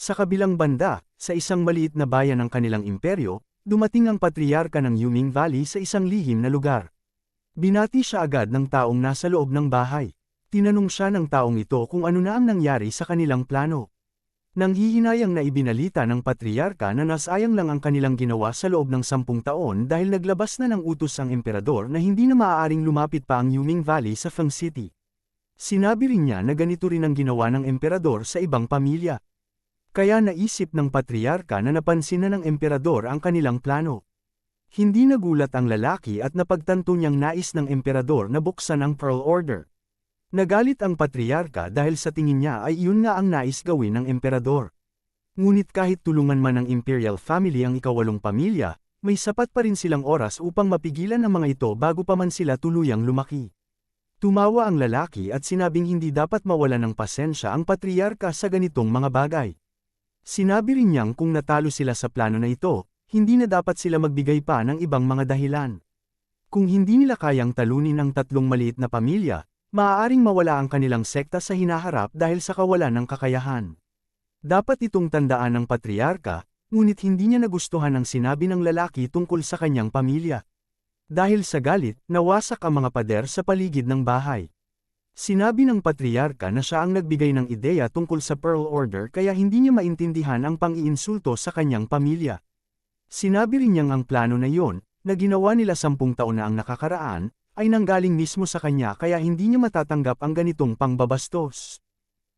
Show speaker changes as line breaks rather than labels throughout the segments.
Sa kabilang banda, sa isang maliit na bayan ng kanilang imperyo, dumating ang patriarka ng Yuming Valley sa isang lihim na lugar. Binati siya agad ng taong nasa loob ng bahay. Tinanong siya ng taong ito kung ano na ang nangyari sa kanilang plano. Nanghihinayang na ibinalita ng patriarka na nasayang lang ang kanilang ginawa sa loob ng 10 taon dahil naglabas na ng utos ang emperador na hindi na maaaring lumapit pa ang Yuming Valley sa Feng City. Sinabi rin niya na ganito rin ang ginawa ng emperador sa ibang pamilya. Kaya naisip ng patriarka na napansin na ng emperador ang kanilang plano. Hindi nagulat ang lalaki at napagtanto niyang nais ng emperador na buksan ang Pearl Order. Nagalit ang patriarka dahil sa tingin niya ay iyon nga ang nais gawin ng emperador. Ngunit kahit tulungan man ng imperial family ang ika-8 pamilya, may sapat pa rin silang oras upang mapigilan ang mga ito bago pa man sila tuluyang lumaki. Tumawa ang lalaki at sinabing hindi dapat mawala ng pasensya ang patriarka sa ganitong mga bagay. Sinabi rin niyang kung natalo sila sa plano na ito, hindi na dapat sila magbigay pa ng ibang mga dahilan. Kung hindi nila kayang talunin ang 3 maliit na pamilya, maaaring mawala ang kanilang sekta sa hinaharap dahil sa kawalan ng kakayahan. Dapat itong tandaan ng patriarka, ngunit hindi niya nagustuhan ang sinabi ng lalaki tungkol sa kanyang pamilya. Dahil sa galit, nawasak ang mga pader sa paligid ng bahay. Sinabi ng patriarka na siya ang nagbigay ng ideya tungkol sa Pearl Order kaya hindi niya maintindihan ang pang-iinsulto sa kanyang pamilya. Sinabi rin niyang ang plano na iyon, na ginawa nila 10 taon na ang nakakaraan, ay nanggaling mismo sa kanya kaya hindi niya matatanggap ang ganitong pangbabastos.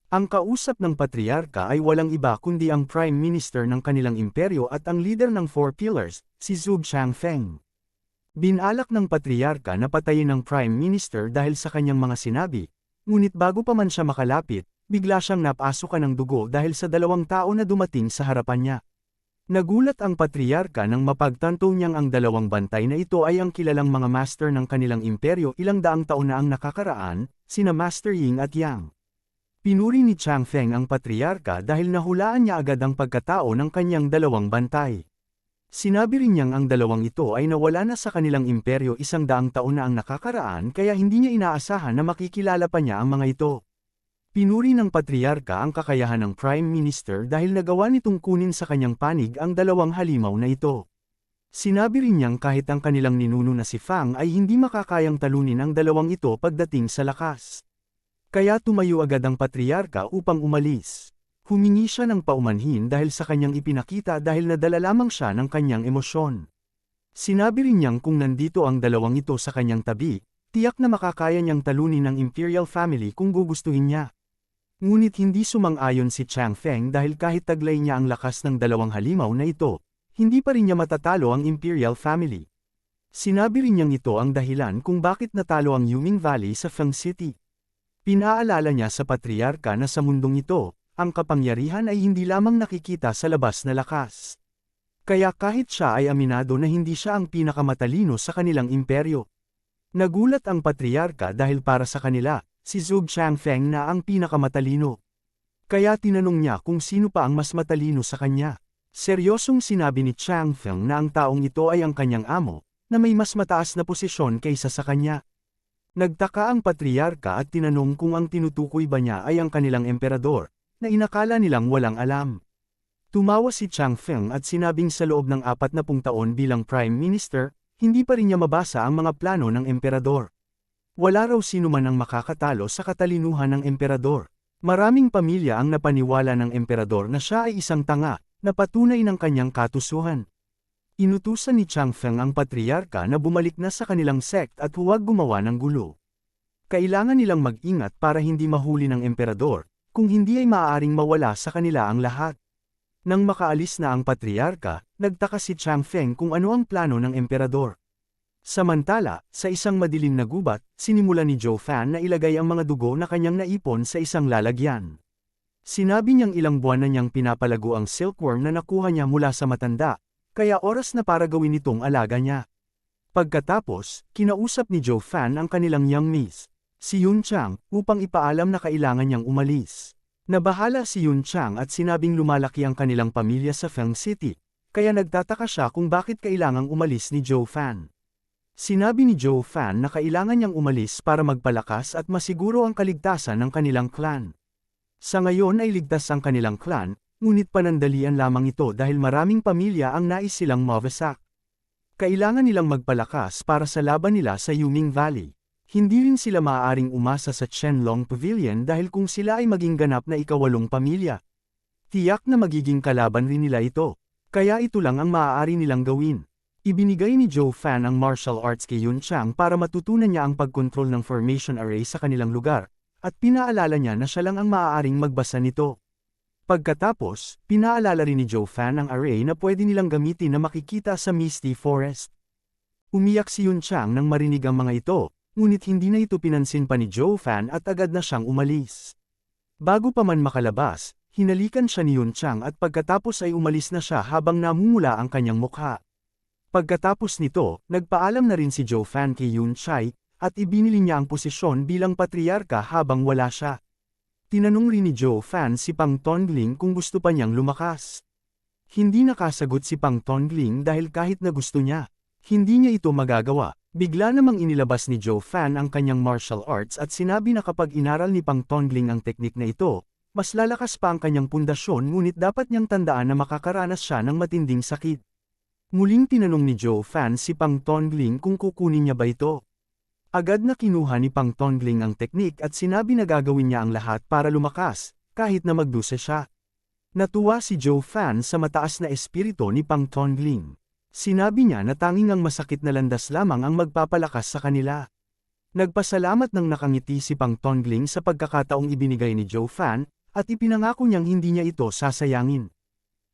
Ang kausap ng patriarka ay walang iba kundi ang Prime Minister ng kanilang imperyo at ang leader ng 4 Pillars, si Zhuge Changfeng. Binalak ng patriarka na patayin ng Prime Minister dahil sa kanyang mga sinabi, ngunit bago pa man siya makalapit, bigla siyang napasukan ng dugo dahil sa 2 tao na dumating sa harapan niya. Nagulat ang patriarka nang mapagtanto niyang ang 2 bantay na ito ay ang kilalang mga master ng kanilang imperyo ilang daang taon na ang nakakaraan, sina Master Ying at Yang. Pinuri ni Changfeng ang patriarka dahil nahulaan niya agad ang pagkatao ng kanyang 2 bantay. Sinabi rin niyang ang 2 ito ay nawala na sa kanilang imperyo 100 taon na ang nakakaraan kaya hindi niya inaasahan na makikilala pa niya ang mga ito. Pinuri ng patriarka ang kakayahan ng Prime Minister dahil nagawa nitong kunin sa kanyang panig ang 2 halimaw na ito. Sinabi rin niyang kahit ang kanilang ninuno na si Fang ay hindi makakayang talunin ang 2 ito pagdating sa lakas. Kaya tumayo agad ang patriarka upang umalis. Humingi siya ng paumanhin dahil sa kanyang ipinakita dahil nadala lamang siya ng kanyang emosyon. Sinabi rin niyang kung nandito ang 2 ito sa kanyang tabi, tiyak na makakaya niyang talunin ang imperial family kung gugustuhin niya. Ngunit hindi sumang-ayon si Changfeng dahil kahit taglay niya ang lakas ng 2 halimaw na ito, hindi pa rin niya matatalo ang imperial family. Sinabi rin niyang ito ang dahilan kung bakit natalo ang Yuming Valley sa Feng City. Pinaalala niya sa patriarka na sa mundong ito, ang kapangyarihan ay hindi lamang nakikita sa labas na lakas. Kaya kahit siya ay aminado na hindi siya ang pinakamatalino sa kanilang imperyo. Nagulat ang patriarka dahil para sa kanila, si Zhuge Changfeng na ang pinakamatalino. Kaya tinanong niya kung sino pa ang mas matalino sa kanya. Seryosong sinabi ni Changfeng na ang taong ito ay ang kanyang amo, na may mas mataas na posisyon kaysa sa kanya. Nagtaka ang patriarka at tinanong kung ang tinutukoy ba niya ay ang kanilang emperador, na inakala nilang walang alam. Tumawa si Changfeng at sinabing sa loob ng 40 taon bilang Prime Minister, hindi pa rin niya mabasa ang mga plano ng emperador. Wala raw sino man ang makakatalo sa katalinuhan ng emperador. Maraming pamilya ang napaniwala ng emperador na siya ay isang tanga, na patunay ng kanyang katusuhan. Inutusan ni Changfeng ang patriarka na bumalik na sa kanilang sect at huwag gumawa ng gulo. Kailangan nilang mag-ingat para hindi mahuli ng emperador, kung hindi ay maaaring mawala sa kanila ang lahat. Nang makaalis na ang patriarka, nagtaka si Changfeng kung ano ang plano ng emperador. Samantala, sa isang madilim na gubat, sinimula ni Zhou Fan na ilagay ang mga dugo na kanyang naipon sa isang lalagyan. Sinabi niyang ilang buwan na niyang pinapalago ang silkworm na nakuha niya mula sa matanda, kaya oras na para gawin itong alaga niya. Pagkatapos, kinausap ni Zhou Fan ang kanilang young miss, si Yun Chang, upang ipaalam na kailangan niyang umalis. Nabahala si Yun Chang at sinabing lumalaki ang kanilang pamilya sa Feng City, kaya nagtataka siya kung bakit kailangang umalis ni Zhou Fan. Sinabi ni Zhou Fan na kailangan niyang umalis para magpalakas at masiguro ang kaligtasan ng kanilang clan. Sa ngayon ay ligtas ang kanilang clan, ngunit panandalian lamang ito dahil maraming pamilya ang nais silang mawasak. Kailangan nilang magpalakas para sa laban nila sa Yuming Valley. Hindi rin sila maaaring umasa sa Qianlong Pavilion dahil kung sila ay maging ganap na ikawalong pamilya. Tiyak na magiging kalaban rin nila ito. Kaya ito lang ang maaari nilang gawin. Ibinigay ni Zhou Fan ang martial arts kay Yun Chang para matutunan niya ang pagkontrol ng formation array sa kanilang lugar, at pinaalala niya na siya lang ang maaaring magbasa nito. Pagkatapos, pinaalala rin ni Zhou Fan ang array na pwede nilang gamitin na makikita sa Misty Forest. Umiyak si Yun Chang nang marinig ang mga ito, ngunit hindi na ito pinansin pa ni Zhou Fan at agad na siyang umalis. Bago pa man makalabas, hinalikan siya ni Yun Chang at pagkatapos ay umalis na siya habang namumula ang kanyang mukha. Pagkatapos nito, nagpaalam na rin si Zhou Fan kay Yun Chai, at ibinili niya ang posisyon bilang patriarka habang wala siya. Tinanong rin ni Zhou Fan si Pang Tongling kung gusto pa niyang lumakas. Hindi nakasagot si Pang Tongling dahil kahit na gusto niya, hindi niya ito magagawa. Bigla namang inilabas ni Zhou Fan ang kanyang martial arts at sinabi na kapag inaral ni Pang Tongling ang teknik na ito, mas lalakas pa ang kanyang pundasyon ngunit dapat niyang tandaan na makakaranas siya ng matinding sakit. Muling tinanong ni Zhou Fan si Pang Tongling kung kukunin niya ba ito. Agad na kinuha ni Pang Tongling ang teknik at sinabi na gagawin niya ang lahat para lumakas, kahit na magdusa siya. Natuwa si Zhou Fan sa mataas na espiritu ni Pang Tongling. Sinabi niya na tanging ang masakit na landas lamang ang magpapalakas sa kanila. Nagpasalamat ng nakangiti si Pang Tongling sa pagkakataong ibinigay ni Zhou Fan, at ipinangako niyang hindi niya ito sasayangin.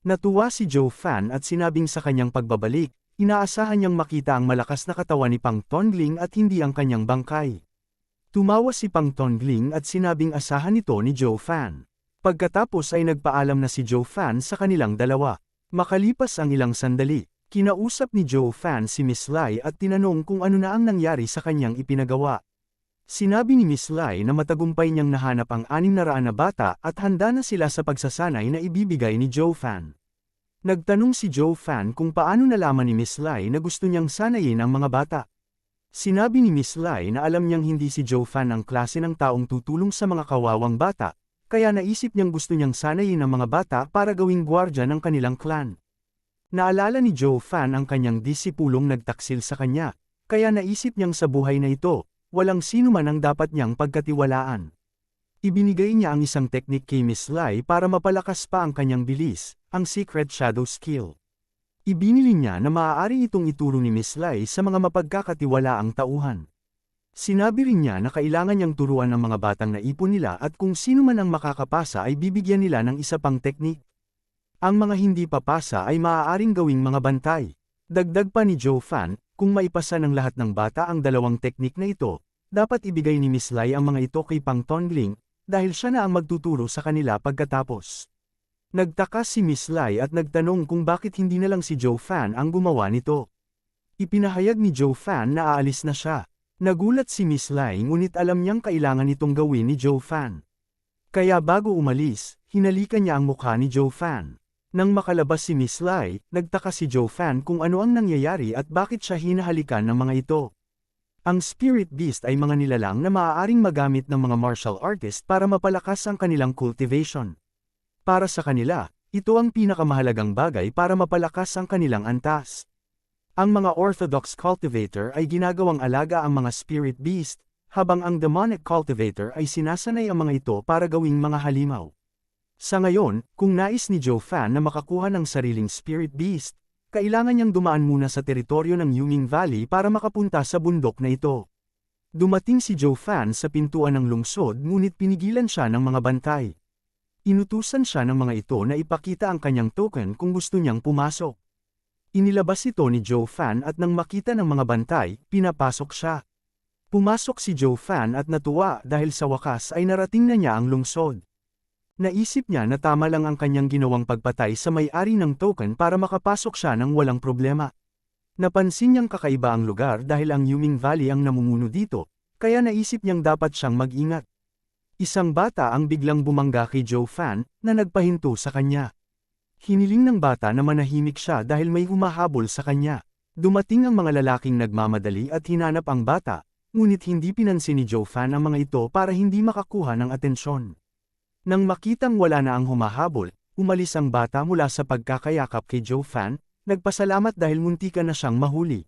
Natuwa si Zhou Fan at sinabing sa kanyang pagbabalik, inaasahan niyang makita ang malakas na katawan ni Pang Tongling at hindi ang kanyang bangkay. Tumawa si Pang Tongling at sinabing asahan ito ni Zhou Fan. Pagkatapos ay nagpaalam na si Zhou Fan sa kanilang dalawa. Makalipas ang ilang sandali, kinausap ni Zhou Fan si Miss Lai at tinanong kung ano na ang nangyari sa kanyang ipinagawa. Sinabi ni Miss Lai na matagumpay niyang nahanap ang 600 na bata at handa na sila sa pagsasanay na ibibigay ni Zhou Fan. Nagtanong si Zhou Fan kung paano nalaman ni Miss Lai na gusto niyang sanayin ang mga bata. Sinabi ni Miss Lai na alam niyang hindi si Zhou Fan ang klase ng taong tutulong sa mga kawawang bata, kaya naisip niyang gusto niyang sanayin ang mga bata para gawing gwardya ng kanilang clan. Naalala ni Zhou Fan ang kanyang disipulong nagtaksil sa kanya, kaya naisip niyang sa buhay na ito, walang sino man ang dapat niyang pagkatiwalaan. Ibinigay niya ang isang teknik kay Miss Lai para mapalakas pa ang kanyang bilis, ang Secret Shadow Skill. Ibinili niya na maaari itong ituro ni Miss Lai sa mga mapagkakatiwalaang tauhan. Sinabi rin niya na kailangan niyang turuan ang mga batang naipon nila at kung sino man ang makakapasa ay bibigyan nila ng isa pang teknik. Ang mga hindi papasa ay maaaring gawing mga bantay. Dagdag pa ni Zhou Fan, kung maipasa ng lahat ng bata ang dalawang teknik na ito, dapat ibigay ni Miss Lai ang mga ito kay Pang Tongling, dahil siya na ang magtuturo sa kanila pagkatapos. Nagtaka si Miss Lai at nagtanong kung bakit hindi na lang si Zhou Fan ang gumawa nito. Ipinahayag ni Zhou Fan na aalis na siya. Nagulat si Miss Lai ngunit alam niyang kailangan itong gawin ni Zhou Fan. Kaya bago umalis, hinalikan niya ang mukha ni Zhou Fan. Nang makalabas si Miss Lai, nagtaka si Zhou Fan kung ano ang nangyayari at bakit siya hinahalikan ng mga ito. Ang Spirit Beast ay mga nilalang na maaaring magamit ng mga martial artist para mapalakas ang kanilang cultivation. Para sa kanila, ito ang pinakamahalagang bagay para mapalakas ang kanilang antas. Ang mga Orthodox cultivator ay ginagawang alaga ang mga Spirit Beast, habang ang Demonic cultivator ay sinasanay ang mga ito para gawing mga halimaw. Sa ngayon, kung nais ni Zhou Fan na makakuha ng sariling Spirit Beast, kailangan niyang dumaan muna sa teritoryo ng Yuming Valley para makapunta sa bundok na ito. Dumating si Zhou Fan sa pintuan ng lungsod ngunit pinigilan siya ng mga bantay. Inutusan siya ng mga ito na ipakita ang kanyang token kung gusto niyang pumasok. Inilabas ito ni Zhou Fan at nang makita ng mga bantay, pinapasok siya. Pumasok si Zhou Fan at natuwa dahil sa wakas ay narating na niya ang lungsod. Naisip niya na tama lang ang kanyang ginawang pagpatay sa may-ari ng token para makapasok siya ng walang problema. Napansin niyang kakaiba ang lugar dahil ang Yuming Valley ang namumuno dito, kaya naisip niyang dapat siyang mag-ingat. Isang bata ang biglang bumangga kay Zhou Fan na nagpahinto sa kanya. Hiniling ng bata na manahimik siya dahil may humahabol sa kanya. Dumating ang mga lalaking nagmamadali at hinanap ang bata, ngunit hindi pinansin ni Zhou Fan ang mga ito para hindi makakuha ng atensyon. Nang makitang wala na ang humahabol, umalis ang bata mula sa pagkakayakap kay Joe Fan, nagpasalamat dahil muntikan na siyang mahuli.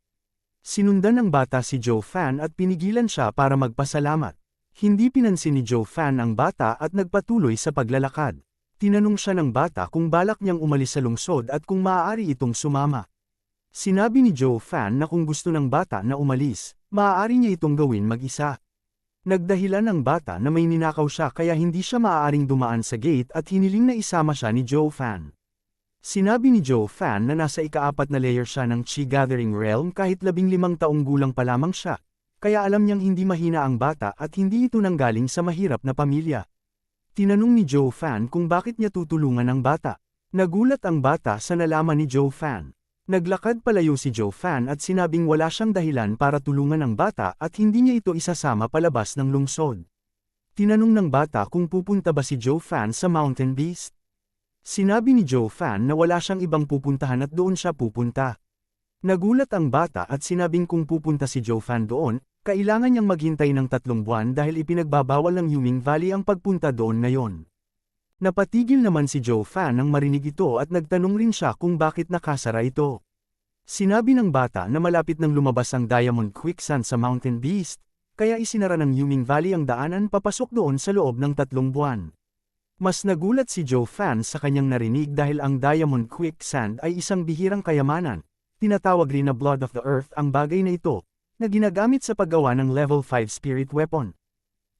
Sinundan ng bata si Joe Fan at pinigilan siya para magpasalamat. Hindi pinansin ni Joe Fan ang bata at nagpatuloy sa paglalakad. Tinanong siya ng bata kung balak niyang umalis sa lungsod at kung maaari itong sumama. Sinabi ni Joe Fan na kung gusto ng bata na umalis, maaari niya itong gawin mag-isa. Nagdahilan ang bata na may ninakaw siya kaya hindi siya maaaring dumaan sa gate at hiniling na isama siya ni Joe Fan. Sinabi ni Joe Fan na nasa ika-4 na layer siya ng Chi Gathering Realm kahit 15 taong gulang pa lamang siya, kaya alam niyang hindi mahina ang bata at hindi ito nanggaling sa mahirap na pamilya. Tinanong ni Joe Fan kung bakit niya tutulungan ang bata. Nagulat ang bata sa nalaman ni Joe Fan. Naglakad palayo si Joe Fan at sinabing wala siyang dahilan para tulungan ang bata at hindi niya ito isasama palabas ng lungsod. Tinanong ng bata kung pupunta ba si Joe Fan sa Mountain Beast. Sinabi ni Joe Fan na wala siyang ibang pupuntahan at doon siya pupunta. Nagulat ang bata at sinabing kung pupunta si Joe Fan doon, kailangan niyang maghintay ng 3 buwan dahil ipinagbabawal ng Yuming Valley ang pagpunta doon ngayon. Napatigil naman si Joe Fan nang marinig ito at nagtanong rin siya kung bakit nakasara ito. Sinabi ng bata na malapit nang lumabas ang Diamond Quicksand sa Mountain Beast, kaya isinara ng Yuming Valley ang daanan papasok doon sa loob ng 3 buwan. Mas nagulat si Joe Fan sa kanyang narinig dahil ang Diamond Quicksand ay isang bihirang kayamanan, tinatawag rin na Blood of the Earth ang bagay na ito, na ginagamit sa paggawa ng level 5 spirit weapon.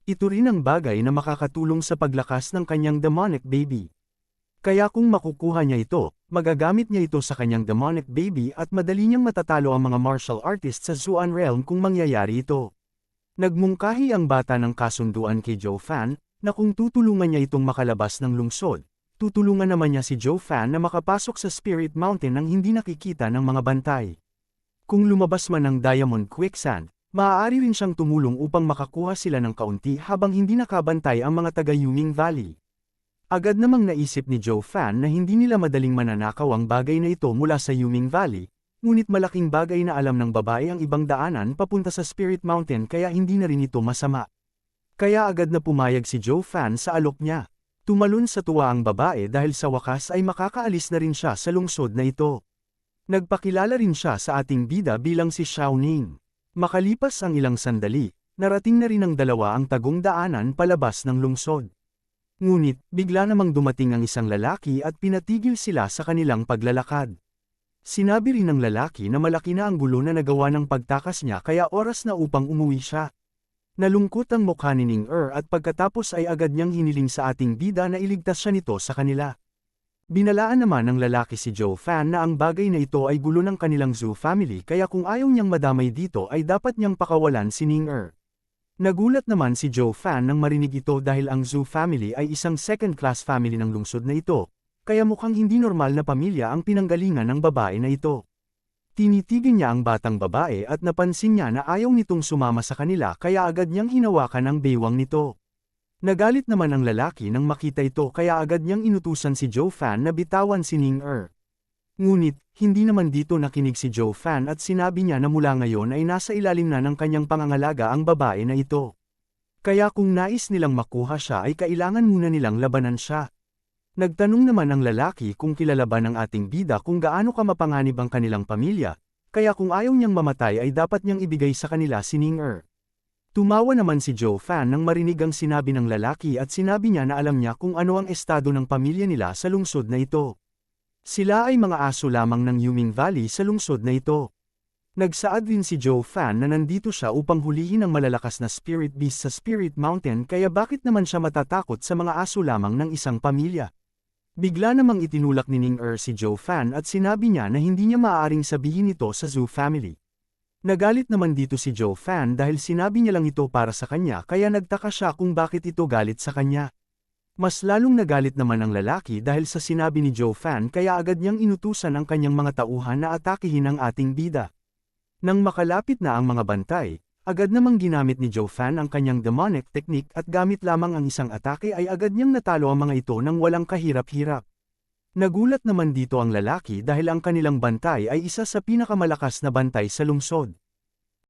Ito rin ang bagay na makakatulong sa paglakas ng kanyang demonic baby. Kaya kung makukuha niya ito, magagamit niya ito sa kanyang demonic baby at madali niyang matatalo ang mga martial artists sa Zuan Realm kung mangyayari ito. Nagmungkahi ang bata ng kasunduan kay Joe Fan, na kung tutulungan niya itong makalabas ng lungsod, tutulungan naman niya si Joe Fan na makapasok sa Spirit Mountain nang hindi nakikita ng mga bantay. Kung lumabas man ang Diamond Quicksand, maaari rin siyang tumulong upang makakuha sila ng kaunti habang hindi nakabantay ang mga taga-Yuming Valley. Agad namang naisip ni Joe Fan na hindi nila madaling mananakaw ang bagay na ito mula sa Yuming Valley, ngunit malaking bagay na alam ng babae ang ibang daanan papunta sa Spirit Mountain kaya hindi na rin ito masama. Kaya agad na pumayag si Joe Fan sa alok niya. Tumalon sa tuwa ang babae dahil sa wakas ay makakaalis na rin siya sa lungsod na ito. Nagpakilala rin siya sa ating bida bilang si Xiao Ning. Makalipas ang ilang sandali, narating na rin ng dalawa ang tagong daanan palabas ng lungsod. Ngunit, bigla namang dumating ang isang lalaki at pinatigil sila sa kanilang paglalakad. Sinabi rin ng lalaki na malaki na ang gulo na nagawa ng pagtakas niya kaya oras na upang umuwi siya. Nalungkot ang mukha ni Ning-er at pagkatapos ay agad niyang hiniling sa ating bida na iligtas siya nito sa kanila. Binalaan naman ng lalaki si Joe Fan na ang bagay na ito ay gulo ng kanilang Zhu family kaya kung ayaw niyang madamay dito ay dapat niyang pakawalan si Ning-er. Nagulat naman si Joe Fan nang marinig ito dahil ang Zhu family ay isang second-class family ng lungsod na ito, kaya mukhang hindi normal na pamilya ang pinanggalingan ng babae na ito. Tinitigin niya ang batang babae at napansin niya na ayaw nitong sumama sa kanila kaya agad niyang hinawakan ang baywang nito. Nagalit naman ang lalaki nang makita ito kaya agad niyang inutusan si Joe Fan na bitawan si Ning-er. Ngunit, hindi naman dito nakinig si Joe Fan at sinabi niya na mula ngayon ay nasa ilalim na ng kanyang pangangalaga ang babae na ito. Kaya kung nais nilang makuha siya ay kailangan muna nilang labanan siya. Nagtanong naman ang lalaki kung kilala ba ng ating bida kung gaano ka mapanganib ang kanilang pamilya, kaya kung ayaw niyang mamatay ay dapat niyang ibigay sa kanila si Ning-er. Tumawa naman si Joe Fan nang marinig ang sinabi ng lalaki at sinabi niya na alam niya kung ano ang estado ng pamilya nila sa lungsod na ito. Sila ay mga aso lamang ng Yuming Valley sa lungsod na ito. Nagsaad din si Joe Fan na nandito siya upang hulihin ang malalakas na spirit beast sa Spirit Mountain kaya bakit naman siya matatakot sa mga aso lamang ng isang pamilya. Bigla namang itinulak ni Ning-er si Joe Fan at sinabi niya na hindi niya maaaring sabihin ito sa Zhu family. Nagalit naman dito si Joe Fan dahil sinabi niya lang ito para sa kanya kaya nagtaka siya kung bakit ito galit sa kanya. Mas lalong nagalit naman ang lalaki dahil sa sinabi ni Joe Fan kaya agad niyang inutusan ang kanyang mga tauhan na atakihin ang ating bida. Nang makalapit na ang mga bantay, agad namang ginamit ni Joe Fan ang kanyang demonic technique at gamit lamang ang isang atake ay agad niyang natalo ang mga ito nang walang kahirap-hirap. Nagulat naman dito ang lalaki dahil ang kanilang bantay ay isa sa pinakamalakas na bantay sa lungsod.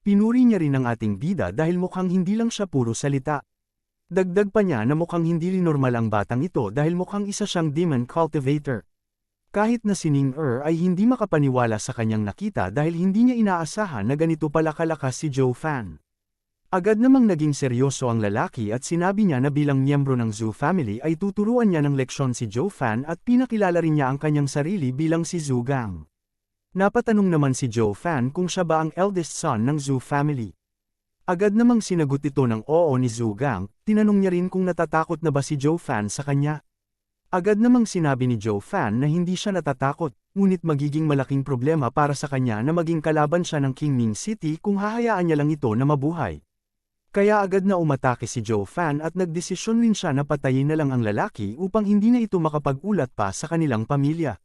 Pinuri niya rin ang ating bida dahil mukhang hindi lang siya puro salita. Dagdag pa niya na mukhang hindi normal ang batang ito dahil mukhang isa siyang demon cultivator. Kahit na si Ning-er ay hindi makapaniwala sa kanyang nakita dahil hindi niya inaasahan na ganito pala kalakas si Zhou Fan. Agad namang naging seryoso ang lalaki at sinabi niya na bilang miyembro ng Zhou family ay tuturuan niya ng leksyon si Zhou Fan at pinakilala rin niya ang kanyang sarili bilang si Zhu Gang. Napatanong naman si Zhou Fan kung siya ba ang eldest son ng Zhou family. Agad namang sinagot ito ng oo ni Zhu Gang, tinanong niya rin kung natatakot na ba si Zhou Fan sa kanya. Agad namang sinabi ni Zhou Fan na hindi siya natatakot, ngunit magiging malaking problema para sa kanya na maging kalaban siya ng Qingming City kung hahayaan niya lang ito na mabuhay. Kaya agad na umatake si Zhou Fan at nagdesisyon rin siya na patayin na lang ang lalaki upang hindi na ito makapag-ulat pa sa kanilang pamilya.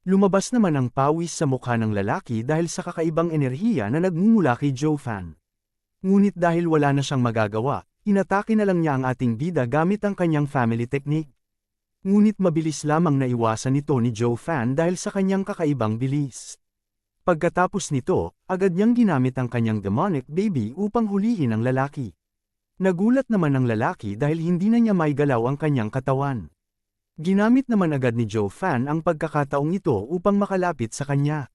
Lumabas naman ang pawis sa mukha ng lalaki dahil sa kakaibang enerhiya na nagmumula kay Zhou Fan. Ngunit dahil wala na siyang magagawa, inatake na lang niya ang ating bida gamit ang kanyang family technique. Ngunit mabilis lamang naiwasan ito ni Zhou Fan dahil sa kanyang kakaibang bilis. Pagkatapos nito, agad niyang ginamit ang kanyang demonic baby upang hulihin ang lalaki. Nagulat naman ang lalaki dahil hindi na niya maigalaw ang kanyang katawan. Ginamit naman agad ni Zhou Fan ang pagkakataong ito upang makalapit sa kanya.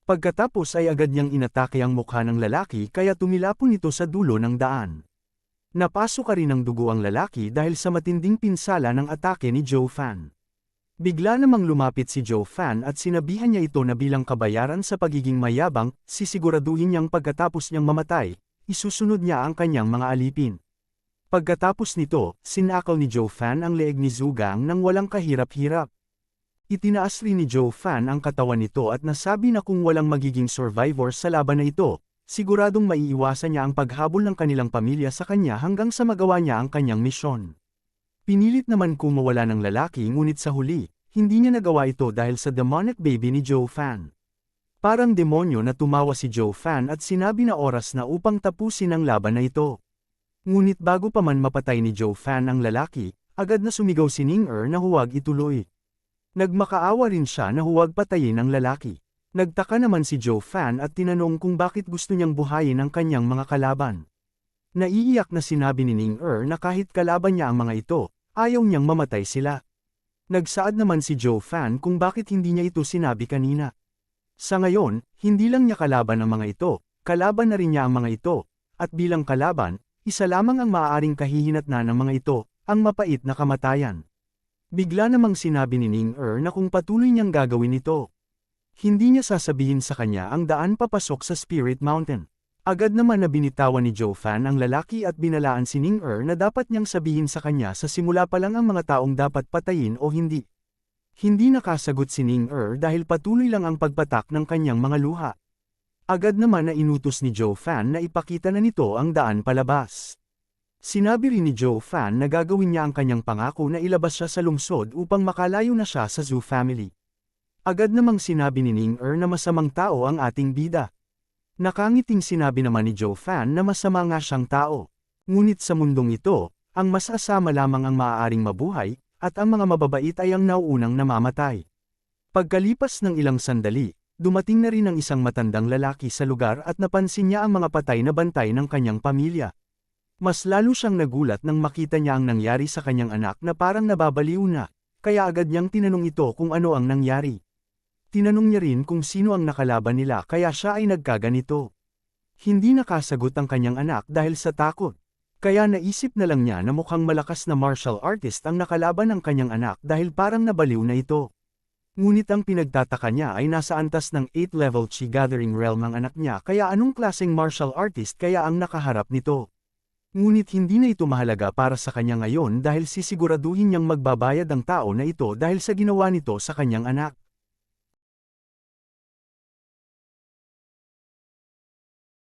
Pagkatapos ay agad niyang inatake ang mukha ng lalaki kaya tumilapon ito sa dulo ng daan. Napasok ka rin ng dugo ang lalaki dahil sa matinding pinsala ng atake ni Zhou Fan. Bigla namang lumapit si Zhou Fan at sinabihan niya ito na bilang kabayaran sa pagiging mayabang, sisiguraduhin niyang pagkatapos niyang mamatay, isusunod niya ang kanyang mga alipin. Pagkatapos nito, sinakal ni Zhou Fan ang leeg ni Zhu Gang nang walang kahirap-hirap. Itinaas rin ni Zhou Fan ang katawan nito at nasabi na kung walang magiging survivor sa laban na ito, siguradong maiiwasan niya ang paghabol ng kanilang pamilya sa kanya hanggang sa magawa niya ang kanyang misyon. Pinilit naman kumawala ng lalaki ngunit sa huli, hindi niya nagawa ito dahil sa demonic baby ni Zhou Fan. Parang demonyo na tumawa si Zhou Fan at sinabi na oras na upang tapusin ang laban na ito. Ngunit bago pa man mapatay ni Zhou Fan ang lalaki, agad na sumigaw si Ning-er na huwag ituloy. Nagmakaawa rin siya na huwag patayin ang lalaki. Nagtaka naman si Zhou Fan at tinanong kung bakit gusto niyang buhayin ang kanyang mga kalaban. Naiiyak na sinabi ni Ning-er na kahit kalaban niya ang mga ito, ayaw niyang mamatay sila. Nagsaad naman si Zhou Fan kung bakit hindi niya ito sinabi kanina. Sa ngayon, hindi lang niya kalaban ang mga ito, kalaban na rin niya ang mga ito, at bilang kalaban, isa lamang ang maaaring kahihinatnan ng mga ito, ang mapait na kamatayan. Bigla namang sinabi ni Ning-er na kung patuloy niyang gagawin ito, hindi niya sasabihin sa kanya ang daan papasok sa Spirit Mountain. Agad naman na binitawan ni Zhou Fan ang lalaki at binalaan si Ning-er na dapat niyang sabihin sa kanya sa simula pa lang ang mga taong dapat patayin o hindi. Hindi nakasagot si Ning-er dahil patuloy lang ang pagpatak ng kanyang mga luha. Agad naman na inutos ni Zhou Fan na ipakita na nito ang daan palabas. Sinabi rin ni Zhou Fan na gagawin niya ang kanyang pangako na ilabas siya sa lungsod upang makalayo na siya sa Zhou family. Agad namang sinabi ni Ning-er na masamang tao ang ating bida. Nakangiting sinabi naman ni Zhou Fan na masama nga siyang tao. Ngunit sa mundong ito, ang masasama lamang ang maaaring mabuhay, at ang mga mababait ay ang nauunang namamatay. Pagkalipas ng ilang sandali, dumating na rin ang isang matandang lalaki sa lugar at napansin niya ang mga patay na bantay ng kanyang pamilya. Mas lalo siyang nagulat nang makita niya ang nangyari sa kanyang anak na parang nababaliw na, kaya agad niyang tinanong ito kung ano ang nangyari. Tinanong niya rin kung sino ang nakalaban nila kaya siya ay nagkaganito. Hindi nakasagot ang kanyang anak dahil sa takot. Kaya naisip na lang niya na mukhang malakas na martial artist ang nakalaban ng kanyang anak dahil parang nabaliw na ito. Ngunit ang pinagtataka niya ay nasa antas ng 8th level Chi Gathering Realm ang anak niya kaya anong klaseng martial artist kaya ang nakaharap nito. Ngunit hindi na ito mahalaga para sa kanya ngayon dahil sisiguraduhin niyang magbabayad ang tao na ito dahil sa ginawa nito sa kanyang anak.